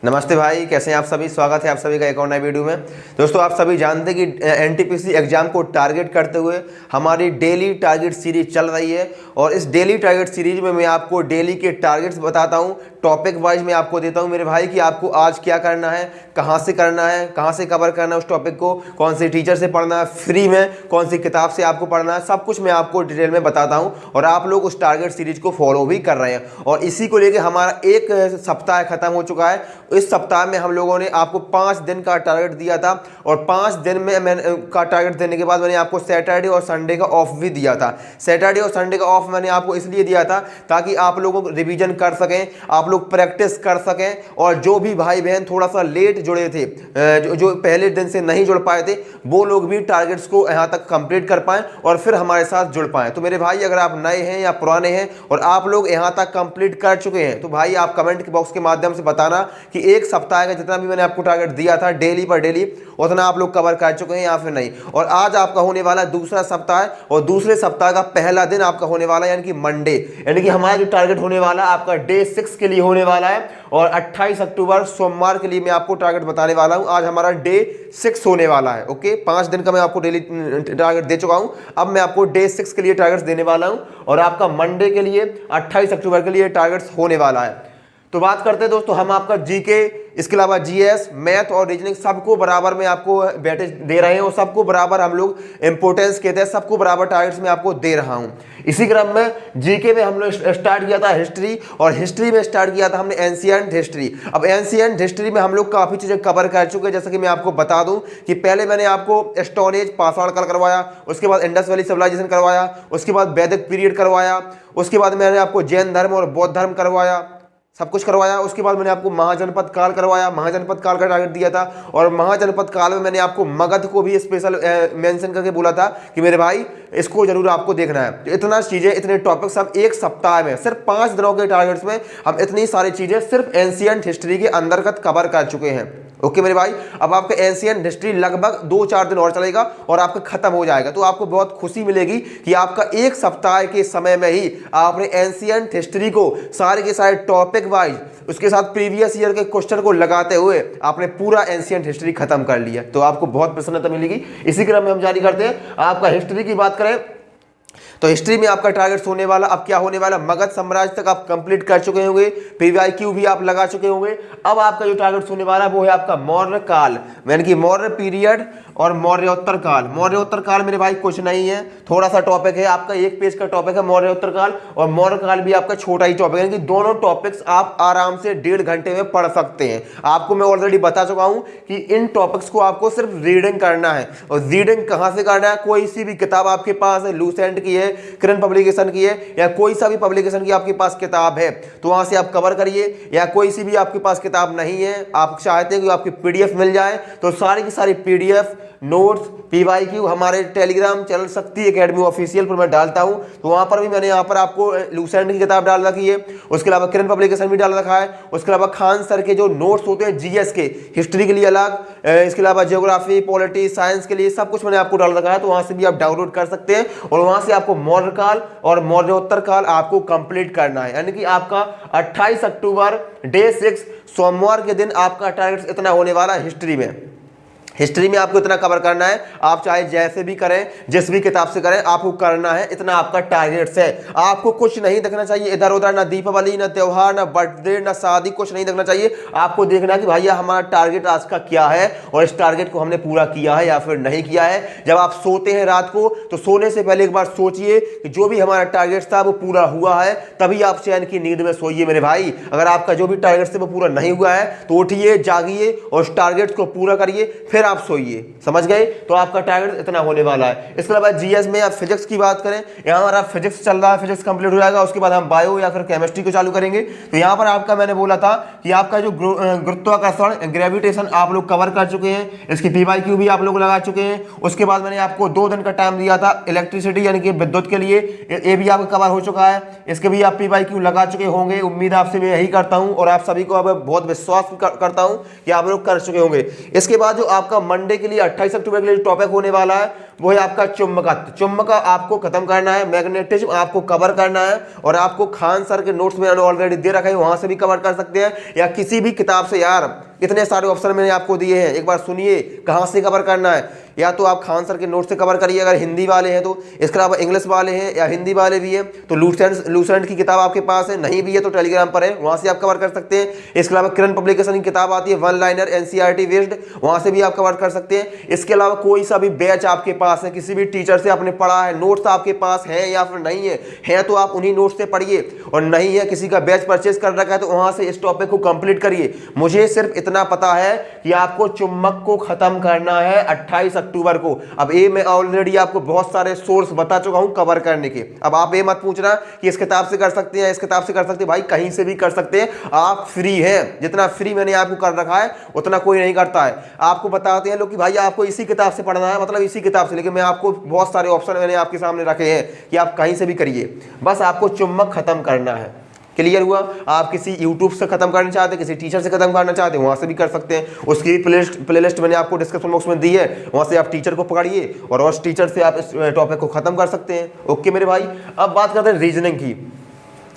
नमस्ते भाई, कैसे हैं आप सभी। स्वागत है आप सभी का एक और नए वीडियो में। दोस्तों, आप सभी जानते हैं कि एनटीपीसी एग्जाम को टारगेट करते हुए हमारी डेली टारगेट सीरीज चल रही है और इस डेली टारगेट सीरीज में मैं आपको डेली के टारगेट्स बताता हूं, टॉपिक वाइज मैं आपको देता हूं मेरे भाई कि आपको आज क्या करना है, कहां से करना है, कहां से कवर करना है उस टॉपिक को, कौन से टीचर से पढ़ना है, फ्री में कौन सी किताब से आपको पढ़ना है, सब कुछ मैं आपको डिटेल में बताता हूं और आप लोग उस टारगेट सीरीज को फॉलो भी कर रहे हैं। और इसी को लेकर हमारा एक सप्ताह खत्म हो चुका है। इस सप्ताह में हम लोगों ने आपको 5 दिन का टारगेट दिया था और 5 दिन में का टारगेट देने के बाद मैंने आपको सैटरडे और संडे का ऑफ भी दिया था। सैटरडे और संडे का ऑफ मैंने आपको इसलिए दिया था ताकि आप लोगों को रिवीजन कर सकें, आप लोग प्रैक्टिस कर सकें और जो भी भाई बहन थोड़ा सा लेट जुड़े थे, जो पहले दिन से नहीं जुड़ पाए थे, वो लोग भी टारगेट्स को यहाँ तक कंप्लीट कर पाएं और फिर हमारे साथ जुड़ पाएं। तो मेरे भाई, अगर आप नए हैं या पुराने हैं और आप लोग यहाँ तक कंप्लीट कर चुके हैं तो भाई आप कमेंट बॉक्स के माध्यम से बताना कि एक सप्ताह का जितना भी मैंने आपको टारगेट दिया था डेली पर डेली उतना आप लोग कवर कर चुके हैं या फिर नहीं। और आज आपका होने वाला दूसरा सप्ताह और दूसरे सप्ताह का पहला दिन आपका होने वाला है यानी कि मंडे, यानी कि हमारा जो टारगेट होने वाला है आपका डे 6 के लिए होने वाला है और 28 अक्टूबर सोमवार के लिए मैं आपको टारगेट बताने वाला हूं। आज हमारा डे 6 होने वाला है। ओके, 5 दिन का मैं आपको डेली टारगेट दे चुका हूं, अब मैं आपको डे 6 के लिए टारगेट्स देने वाला हूं और आपका मंडे के लिए 28 अक्टूबर के लिए टारगेट्स होने वाला है। तो बात करते हैं दोस्तों हम आपका जीके, इसके अलावा जीएस, मैथ और रीजनिंग सबको बराबर में आपको वेटेज दे रहे हैं और सबको बराबर हम लोग इंपोर्टेंस कहते हैं, सबको बराबर टारगेट्स में आपको दे रहा हूं। इसी क्रम में जीके में हम लोग स्टार्ट किया था हिस्ट्री और हिस्ट्री में स्टार्ट किया था हमने एंशिएंट हिस्ट्री। अब एंशिएंट हिस्ट्री में हम लोग काफ़ी चीज़ें कवर कर चुके हैं। जैसे कि मैं आपको बता दूं कि पहले मैंने आपको स्टोन एज पाषाण काल करवाया, उसके बाद इंडस वैली सिविलाइजेशन करवाया, उसके बाद वैदिक पीरियड करवाया, उसके बाद मैंने आपको जैन धर्म और बौद्ध धर्म करवाया, सब कुछ करवाया। उसके बाद मैंने आपको महाजनपद काल करवाया, महाजनपद काल का टारगेट दिया था और महाजनपद काल में मैंने आपको मगध को भी स्पेशल मेंशन करके बोला था कि मेरे भाई इसको जरूर आपको देखना है। तो इतना चीजें, इतने टॉपिक्स हम एक सप्ताह में सिर्फ 5 दिनों के टारगेट्स में हम इतनी सारी चीजें सिर्फ एंशिएंट हिस्ट्री के अंतर्गत कवर कर चुके हैं। ओके मेरे भाई, अब आपका एंशिएंट हिस्ट्री लगभग 2-4 दिन और चलेगा और आपका खत्म हो जाएगा। तो आपको बहुत खुशी मिलेगी कि आपका एक सप्ताह के समय में ही आपने एंशिएंट हिस्ट्री को सारे के सारे टॉपिक वाइज उसके साथ प्रीवियस ईयर के क्वेश्चन को लगाते हुए आपने पूरा एंशिएंट हिस्ट्री खत्म कर लिया। तो आपको बहुत प्रसन्नता मिलेगी। इसी क्रम में हम जारी करते हैं। आपका हिस्ट्री की बात करें तो हिस्ट्री में आपका टारगेट होने वाला, अब क्या होने वाला, मगध साम्राज्य तक आप कंप्लीट कर चुके होंगे, पीवाईक्यू भी आप लगा चुके होंगे। अब आपका जो टारगेट होने वाला वो है आपका मौर्य काल, यानी कि मौर्य पीरियड और मौर्योत्तर काल। मौर्योत्तर काल मेरे भाई कुछ नहीं है, थोड़ा सा टॉपिक है, आपका एक पेज का टॉपिक है मौर्योत्तर काल और मौर्य काल भी आपका छोटा ही टॉपिक है, यानी कि दोनों टॉपिक्स आप आराम से 1.5 घंटे में पढ़ सकते हैं। आपको मैं ऑलरेडी बता चुका हूं कि इन टॉपिक्स को आपको सिर्फ रीडिंग करना है और रीडिंग कहां से करना है, कोई सी भी किताब आपके पास है, लूसेंट की है, किरण पब्लिकेशन की है या कोई सा भी पब्लिकेशन की आपके पास किताब है तो वहां से आप कवर करिए। या कोई सी भी आपके पास किताब नहीं है, आप चाहते हैं कि आपकी पीडीएफ मिल जाए तो सारी की सारी पीडीएफ, नोट्स, पीवाईक्यू हमारे टेलीग्राम चैनल शक्ति एकेडमी ऑफिशियल पर मैं डालता हूं। तो वहां पर भी मैंने यहाँ पर आपको लूसेंट की किताब डाल रखी है, उसके अलावा किरण पब्लिकेशन भी डाल रखा है, उसके अलावा खान सर के जो नोट्स होते हैं जीएस के, हिस्ट्री के लिए अलग, इसके अलावा ज्योग्राफी, पॉलिटी, साइंस के लिए सब कुछ मैंने आपको डाल रखा है। तो वहां से भी आप डाउनलोड कर सकते हैं और वहां से आपको मौर्य काल और मौर्योत्तर काल आपको कंप्लीट करना है। यानी कि आपका 28 अक्टूबर डे 6 सोमवार के दिन आपका टारगेट इतना होने वाला है। हिस्ट्री में आपको इतना कवर करना है, आप चाहे जैसे भी करें, जिस भी किताब से करें, आपको करना है, इतना आपका टारगेट्स है। आपको कुछ नहीं देखना चाहिए इधर उधर, ना दीपावली, ना त्योहार, ना बर्थडे, ना शादी, कुछ नहीं देखना चाहिए। आपको देखना है कि भैया हमारा टारगेट आज का क्या है और इस टारगेट को हमने पूरा किया है या फिर नहीं किया है। जब आप सोते हैं रात को तो सोने से पहले एक बार सोचिए कि जो भी हमारा टारगेट था वो पूरा हुआ है, तभी आप चैन की नींद में सोइए मेरे भाई। अगर आपका जो भी टारगेट था वो पूरा नहीं हुआ है तो उठिए, जागिए और उस टारगेट को पूरा करिए, फिर आप सोइए। समझ गए? तो आपका टारगेट इतना होने वाला है। इसके अलावा जीएस में आप फिजिक्स की बात करें, यहाँ हमारा फिजिक्स चल रहा है, फिजिक्स कंप्लीट हो जाएगा, उसके बाद हम बायो या फिर केमिस्ट्री को चालू करेंगे। तो यहाँ पर आपका मैंने बोला था कि आपका जो गुरुत्वाकर्षण, ग्रेविटेशन आप लोग कवर कर चुके हैं, इसकी पीवाईक्यू भी आप लोग लगा चुके हैं। उसके बाद मैंने आपको 2 दिन का टाइम दिया था इलेक्ट्रिसिटी यानी कि विद्युत के लिए, ये भी आपका कवर हो चुका है, इसके भी आप पीवाईक्यू लगा चुके होंगे। उम्मीद आपसे मैं यही करता हूँ और आप सभी को अब बहुत विश्वास करता हूँ कि आप लोग कर चुके होंगे। इसके बाद जो आपका आपका मंडे के लिए 28 अक्टूबर के लिए टॉपिक होने वाला है वो है आपका चुंबकत्व। चुंबक आपको खत्म करना है, मैग्नेटिज्म आपको कवर करना है, और आपको खान सर के नोट्स में ऑलरेडी दे रखा है, वहां से भी कवर कर सकते हैं या किसी भी किताब से। यार इतने सारे ऑप्शन मैंने आपको दिए हैं, एक बार सुनिए कहां से कवर करना है। या तो आप खान सर के नोट से कवर करिए अगर हिंदी वाले हैं तो, इसके अलावा इंग्लिश वाले हैं या हिंदी वाले भी हैं तो लूसेंट की किताब आपके पास है, नहीं भी है तो टेलीग्राम पर है, वहां से आप कवर कर सकते हैं। इसके अलावा किरण पब्लिकेशन की किताब आती है वन लाइनर एनसीईआरटी बेस्ड, वहां से भी आप कवर कर सकते हैं। इसके अलावा कोई सा भी बैच आपके पास है, किसी भी टीचर से आपने पढ़ा है, नोट्स आपके पास है या फिर नहीं है तो आप उन्हीं नोट्स से पढ़िए, और नहीं है किसी का बैच परचेज कर रखा है तो वहां से इस टॉपिक को कंप्लीट करिए। मुझे सिर्फ इतना पता है कि आपको चुंबक को खत्म करना है 28 अक्टूबर को। अब ये मैं ऑलरेडी आपको बहुत सारे सोर्स बता चुका हूं कवर करने के। अब आप ये मत पूछना कि इस किताब से कर सकते हैं, इस किताब से कर सकते हैं, भाई कहीं से भी कर सकते हैं, आप फ्री हैं। जितना फ्री मैंने आपको कर रखा है उतना कोई नहीं करता है। आपको बताते हैं लोग कि भाई आपको इसी किताब से पढ़ना है, मतलब इसी किताब से, लेकिन मैं आपको बहुत सारे ऑप्शन मैंने आपके सामने रखे हैं कि आप कहीं से भी करिए, बस आपको चुंबक खत्म करना है। क्लियर हुआ? आप किसी यूट्यूब से खत्म करना चाहते हैं, किसी टीचर से खत्म करना चाहते हैं, वहां से भी कर सकते हैं। उसकी प्लेलिस्ट मैंने आपको डिस्क्रिप्शन बॉक्स में दी है, वहां से आप टीचर को पकड़िए और उस टीचर से आप इस टॉपिक को खत्म कर सकते हैं। ओके मेरे भाई, अब बात करते हैं रीजनिंग की।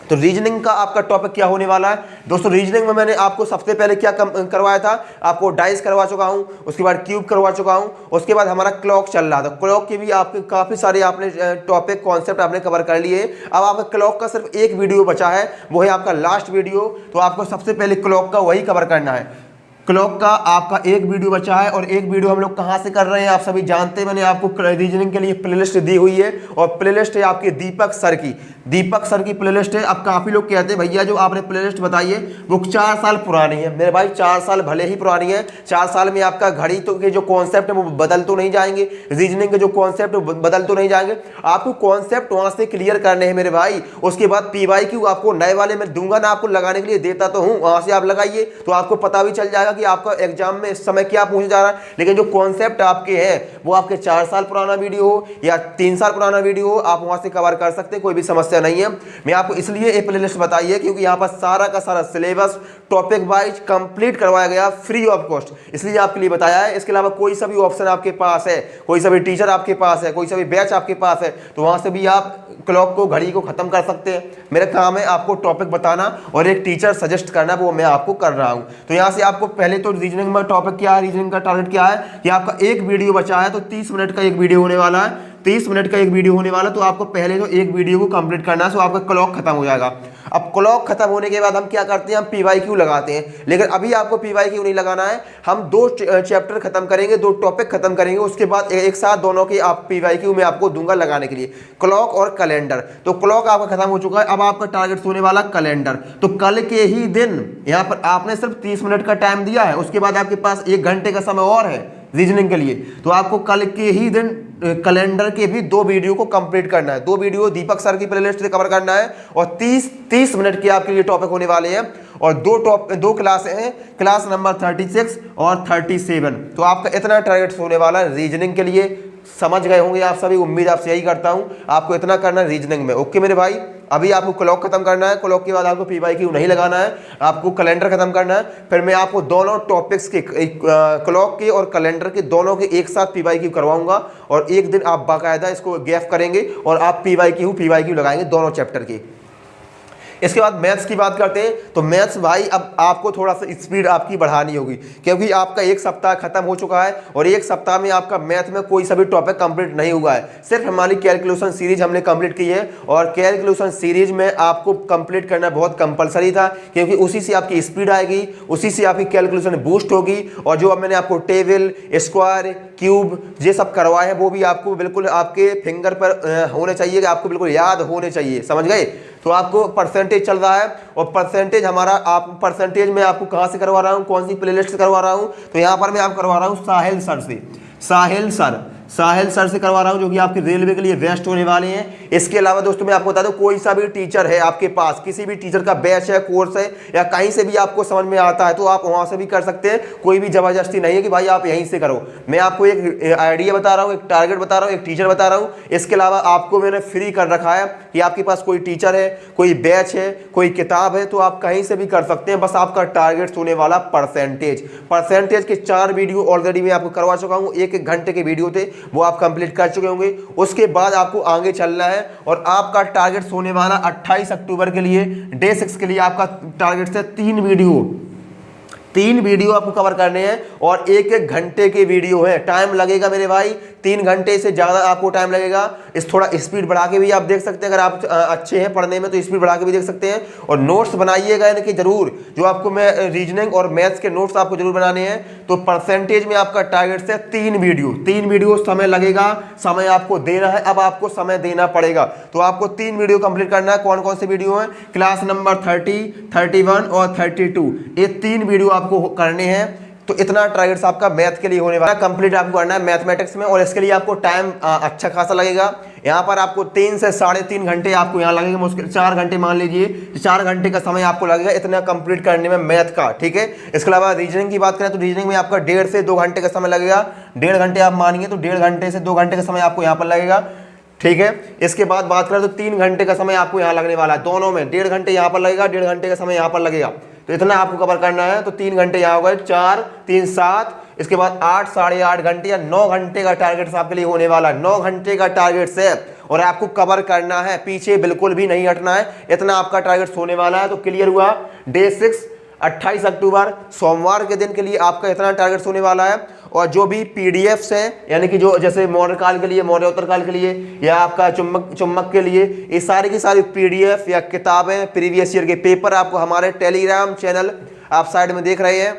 तो रीजनिंग का आपका टॉपिक क्या होने वाला है दोस्तों? रीजनिंग में मैंने आपको सबसे पहले क्या करवाया था, आपको डाइस करवा चुका हूं, उसके बाद क्यूब करवा चुका हूं, उसके बाद हमारा क्लॉक चल रहा था। क्लॉक के भी आपके काफी सारे आपने टॉपिक कॉन्सेप्ट आपने कवर कर लिए। अब आपका क्लॉक का सिर्फ एक वीडियो बचा है, वो है आपका लास्ट वीडियो। तो आपको सबसे पहले क्लॉक का वही कवर करना है। क्लॉक का आपका एक वीडियो बचा है, और एक वीडियो हम लोग कहां से कर रहे हैं आप सभी जानते हैं। मैंने आपको रीजनिंग के लिए प्लेलिस्ट दी हुई है, और प्लेलिस्ट है आपके दीपक सर की प्लेलिस्ट है। अब काफी लोग कहते हैं भैया जो आपने प्लेलिस्ट बताई है वो 4 साल पुरानी है। मेरे भाई 4 साल भले ही पुरानी है, 4 साल में आपका घड़ी तो के जो कॉन्सेप्ट है वो बदल तो नहीं जाएंगे, रीजनिंग के जो कॉन्सेप्ट बदल तो नहीं जाएंगे। आपको कॉन्सेप्ट वहां से क्लियर करने हैं मेरे भाई। उसके बाद PYQ आपको नए वाले में दूंगा ना, आपको लगाने के लिए देता तो हूं, वहां से आप लगाइए तो आपको पता भी चल जाएगा कि आपका एग्जाम में इस समय क्या पूछा जा रहा है। लेकिन जो कॉन्सेप्ट आपके हैं वो आपके 4 साल पुराना वीडियो हो या 3 साल पुराना वीडियो हो, आप वहां से कवर कर सकते हैं, कोई भी समस्या नहीं है। मैं आपको इसलिए ये प्लेलिस्ट बताई है क्योंकि यहाँ पर सारा का सारा सिलेबस टॉपिक वाइज कंप्लीट करवाया गया फ्री ऑफ कॉस्ट, इसलिए आपके लिए बताया है। इसके अलावा कोई सा भी ऑप्शन आपके पास है, कोई सा भी टीचर आपके पास है, कोई सा भी बैच आपके पास है, तो वहां से भी आप क्लॉक को, घड़ी को खत्म कर सकते हैं। मेरा काम है आपको टॉपिक बताना और एक टीचर सजेस्ट करना, वो मैं आपको कर रहा हूं। तो यहां से आपको पहले तो रीजनिंग में टॉपिक क्या है, रीजनिंग का टारगेट क्या है कि आपका एक वीडियो बचा है, तो 30 मिनट का एक वीडियो होने वाला है, 30 मिनट का एक वीडियो होने वाला। तो आपको पहले तो एक वीडियो को कंप्लीट करना है, तो आपका क्लॉक खत्म हो जाएगा। अब क्लॉक खत्म होने के बाद हम क्या करते हैं, हम PYQ लगाते हैं। लेकिन अभी आपको PYQ नहीं लगाना है, हम 2 चैप्टर खत्म करेंगे, 2 टॉपिक खत्म करेंगे, उसके बाद एक साथ दोनों की आप PYQ में आपको दूंगा लगाने के लिए, क्लॉक और कैलेंडर। तो क्लॉक आपका खत्म हो चुका है, अब आपका टारगेट होने वाला कैलेंडर। तो कल के ही दिन यहाँ पर आपने सिर्फ 30 मिनट का टाइम दिया है, उसके बाद आपके पास 1 घंटे का समय और है रीजनिंग के लिए। तो आपको कल के ही दिन कैलेंडर के भी 2 वीडियो को कंप्लीट करना है। 2 वीडियो दीपक सर की प्लेलिस्ट से कवर करना है, और 30 मिनट के आपके लिए टॉपिक होने वाले हैं। और 2 क्लास हैं, क्लास नंबर 36 और 37। तो आपका इतना टारगेट होने वाला है रीजनिंग के लिए। समझ गए होंगे आप सभी, उम्मीद आपसे यही करता हूं। आपको इतना करना है रीजनिंग में। ओके मेरे भाई, अभी आपको क्लॉक खत्म करना है, क्लॉक के बाद आपको PYQ नहीं लगाना है, आपको कैलेंडर खत्म करना है। फिर मैं आपको दोनों टॉपिक्स के, क्लॉक के और कैलेंडर के दोनों के एक साथ PYQ करवाऊंगा, और एक दिन आप बाकायदा इसको गैप करेंगे और आप PYQ लगाएंगे दोनों चैप्टर की। इसके बाद मैथ्स की बात करते हैं। तो मैथ्स भाई अब आपको थोड़ा सा स्पीड आपकी बढ़ानी होगी, क्योंकि आपका 1 सप्ताह खत्म हो चुका है, और 1 सप्ताह में आपका मैथ में कोई सा भी टॉपिक कंप्लीट नहीं हुआ है। सिर्फ हमारी कैलकुलेशन सीरीज हमने कंप्लीट की है, और कैलकुलेशन सीरीज में आपको कंप्लीट करना बहुत कंपलसरी था, क्योंकि उसी से आपकी स्पीड आएगी, उसी से आपकी कैलकुलेशन बूस्ट होगी। और जो अब मैंने आपको टेबल, स्क्वायर, क्यूब ये सब करवाए हैं, वो भी आपको बिल्कुल आपके फिंगर पर होने चाहिए, आपको बिल्कुल याद होने चाहिए। समझ गए? तो आपको परसेंटेज चल रहा है, और परसेंटेज हमारा, आप परसेंटेज में आपको कहां से करवा रहा हूं, कौन सी प्लेलिस्ट से करवा रहा हूं, तो यहां पर मैं आप करवा रहा हूं साहिल सर से। साहिल सर साहिल सर से करवा रहा हूँ, जो कि आपके रेलवे के लिए बेस्ट होने वाले हैं। इसके अलावा दोस्तों मैं आपको बता दूं, कोई सा भी टीचर है आपके पास, किसी भी टीचर का बैच है, कोर्स है, या कहीं से भी आपको समझ में आता है तो आप वहां से भी कर सकते हैं। कोई भी जबरदस्ती नहीं है कि भाई आप यहीं से करो। मैं आपको एक आइडिया बता रहा हूँ, एक टारगेट बता रहा हूँ, एक टीचर बता रहा हूँ। इसके अलावा आपको मैंने फ्री कर रखा है कि आपके पास कोई टीचर है, कोई बैच है, कोई किताब है, तो आप कहीं से भी कर सकते हैं। बस आपका टारगेट होने वाला परसेंटेज के 4 वीडियो ऑलरेडी मैं आपको करवा चुका हूँ। 1 घंटे के वीडियो थे, वो आप कंप्लीट कर चुके होंगे। उसके बाद आपको आगे चलना है और आपका टारगेट होने वाला 28 अक्टूबर के लिए, डे 6 के लिए आपका टारगेट से 3 वीडियो आपको कवर करने हैं और 1 घंटे के वीडियो है। टाइम लगेगा मेरे भाई, 3 घंटे से ज़्यादा आपको टाइम लगेगा। इस थोड़ा स्पीड बढ़ा के भी आप देख सकते हैं, अगर आप अच्छे हैं पढ़ने में तो स्पीड बढ़ा के भी देख सकते हैं। और नोट्स बनाइएगा, यानी कि जरूर जो आपको मैं रीजनिंग और मैथ्स के नोट्स आपको जरूर बनाने हैं। तो परसेंटेज में आपका टारगेट से 3 वीडियो समय लगेगा, समय आपको देना है, अब आपको समय देना पड़ेगा। तो आपको 3 वीडियो कंप्लीट करना है। कौन कौन से वीडियो हैं? क्लास नंबर 30, 31 और 32, ये 3 वीडियो आपको करने हैं। तो इतना टारगेट्स आपका मैथ के लिए होने वाला कंप्लीट आपको करना है मैथमेटिक्स में। और इसके लिए आपको टाइम अच्छा खासा लगेगा। यहाँ पर आपको 3 से 3.5 घंटे आपको यहाँ लगेगा, मुश्किल 4 घंटे मान लीजिए, 4 घंटे का समय आपको लगेगा इतना कंप्लीट करने में मैथ का, ठीक है। इसके अलावा रीजनिंग की बात करें तो रीजनिंग में आपका 1.5 से 2 घंटे का समय लगेगा। 1.5 घंटे आप मानिए तो 1.5 घंटे से 2 घंटे का समय आपको यहाँ पर लगेगा, ठीक है। इसके बाद बात करें तो 3 घंटे का समय आपको यहाँ लगने वाला है। दोनों में 1.5 घंटे यहाँ पर लगेगा, 1.5 घंटे का समय यहाँ पर लगेगा। तो इतना आपको कवर करना है। तो 3 घंटे यहाँ हो गए, 4, 3, 7, इसके बाद 8, 8.5 घंटे या 9 घंटे का टारगेट आपके लिए होने वाला है। 9 घंटे का टारगेट है और आपको कवर करना है, पीछे बिल्कुल भी नहीं हटना है। इतना आपका टारगेट होने वाला है। तो क्लियर हुआ। डे 6 28 अक्टूबर सोमवार के दिन के लिए आपका इतना टारगेट होने वाला है। और जो भी पीडीएफ्स हैं, यानी कि जो जैसे मौर्य काल के लिए, मौर्योत्तर काल के लिए, या आपका चुम्बक के लिए, ये सारी की सारी पीडीएफ या किताबें, प्रीवियस ईयर के पेपर आपको हमारे टेलीग्राम चैनल आप साइड में देख रहे हैं,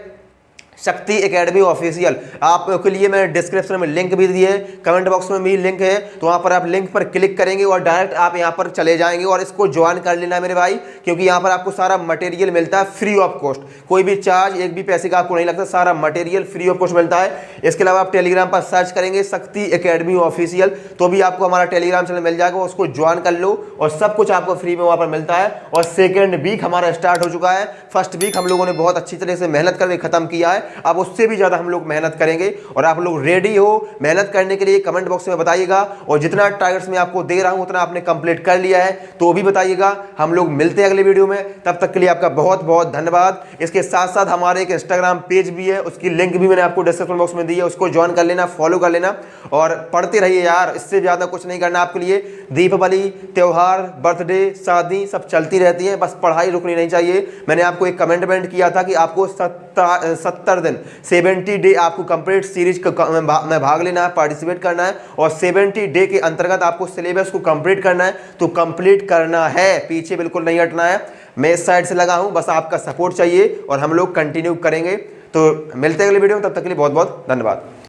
शक्ति एकेडमी ऑफिशियल, आपके लिए मैं डिस्क्रिप्शन में लिंक भी दिए, कमेंट बॉक्स में भी लिंक है। तो वहाँ पर आप लिंक पर क्लिक करेंगे और डायरेक्ट आप यहाँ पर चले जाएंगे और इसको ज्वाइन कर लेना है मेरे भाई, क्योंकि यहाँ पर आपको सारा मटेरियल मिलता है फ्री ऑफ कॉस्ट। कोई भी चार्ज, एक भी पैसे का आपको नहीं लगता, सारा मटेरियल फ्री ऑफ कॉस्ट मिलता है। इसके अलावा आप टेलीग्राम पर सर्च करेंगे शक्ति एकेडमी ऑफिशियल, तो भी आपको हमारा टेलीग्राम चैनल मिल जाएगा, उसको ज्वाइन कर लो और सब कुछ आपको फ्री में वहाँ पर मिलता है। और सेकेंड वीक हमारा स्टार्ट हो चुका है। फर्स्ट वीक हम लोगों ने बहुत अच्छी तरह से मेहनत करके खत्म किया है, अब उससे भी ज्यादा हम लोग मेहनत करेंगे। और आप लोग रेडी हो मेहनत करने के लिए? कमेंट बॉक्स में बताइएगा। और जितना टारगेट्स मैं आपको दे रहा हूं उतना आपने कंप्लीट कर लिया है तो भी बताइएगा। हम लोग मिलते हैं अगले वीडियो में, तब तक के लिए आपका बहुत बहुत धन्यवाद। इसके साथ साथ हमारे एक इंस्टाग्राम पेज भी है, उसकी लिंक भी मैंने आपको डिस्क्रिप्शन बॉक्स में दी है, उसको ज्वाइन कर लेना, फॉलो कर लेना और पढ़ते रहिए यार, इससे ज्यादा कुछ नहीं करना आपके लिए। दीपावली, त्योहार, बर्थडे, शादी सब चलती रहती है, बस पढ़ाई रुकनी नहीं चाहिए। मैंने आपको एक कमेंटमेंट किया था कि आपको 70 दिन 70 डे आपको कंप्लीट सीरीज में भाग लेना है, पार्टिसिपेट करना है और 70 डे के अंतर्गत आपको सिलेबस को कंप्लीट करना है। तो कंप्लीट करना है, पीछे बिल्कुल नहीं हटना है। मैं इस साइड से लगा हूं, बस आपका सपोर्ट चाहिए और हम लोग कंटिन्यू करेंगे। तो मिलते हैं अगले वीडियो में, तब तक के लिए बहुत बहुत धन्यवाद।